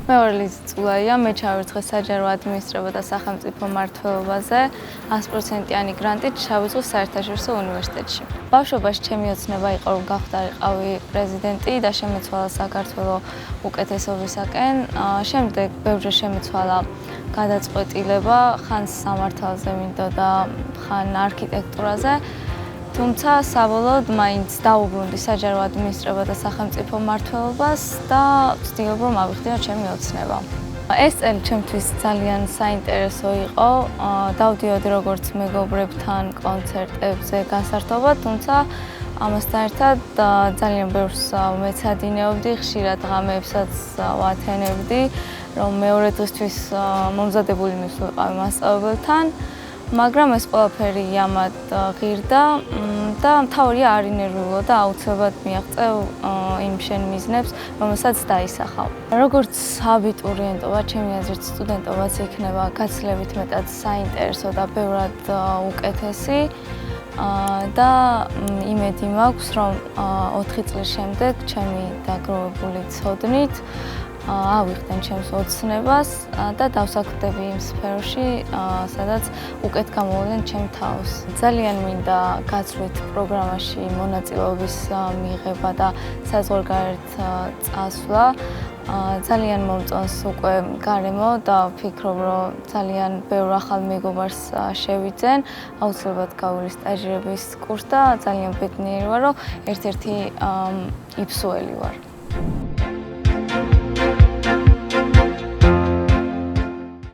მეორე წვლილია, მე ჩავირცხე საჯარო ადმინისტრება და სახელმწიფო მმართველობაზე 100%-იანი გრანტით ჩავიწყო საერთაშორისო უნივერსიტეტში. ბავშვობაში ჩემი ოცნება იყო, რომ გავხდარიყავი პრეზიდენტი და შემეცვალა საქართველო უკეთესობისაკენ. შემდეგ ბევრჯერ შემეცვალა გადაწყვეტილება, ხან სამართალზე მინდოდა, ხან არქიტექტურაზე. თუმცა საბოლოოდ მაინც დაუბრუნდი საჯარო ადმინისტრება და სახელმწიფო მმართველობას და ვცდილობ რომ ავიხდიო ჩემი ოცნება. ეს წელი ჩემთვის ძალიან საინტერესო იყო. დავდიოდი როგორც მეგობრებთან კონცერტებზე გასართობად, თუმცა ამასთან ერთად ძალიან ბევრს მეცადინეობდი, ხშირად ღამეებსაც ვათენებდი, რომ მეორე დღისთვის მომზადებული მივსულიყავი მასწავლებელთან. მაგრამ ეს ყველაფერი ამად ღირდა და მთავარია არ ინერვიულო და აუცილებლად მიაღწევ იმ შენ მიზნებს, რომელსაც დაისახავ. როგორც აბიტურიენტობა, ჩემი აზრით სტუდენტობაც იქნება გაცილებით მეტად საინტერესო და ბევრად უკეთესი და იმედი მაქვს, რომ 4 წლის შემდეგ ჩემი დაგროვებული ცოდნით ავიხდენ ჩემს ოცნებას და დავსაქმდები იმ სფეროში, სადაც უკეთ გამოვიდნენ ჩემ თავს. ძალიან მინდა გაცვლით პროგრამაში მონაწილეობის მიღება და საზღვარგარეთ წასვლა. ძალიან მომწონს უკვე გარემო და ვფიქრობ, რომ ძალიან ბევრ ახალ მეგობარს შევიძენ. აუცილებლად გავული სტაჟირების კურსს და ძალიან ბედნიერი ვარ, რომ ერთ-ერთი იფსუელი ვარ.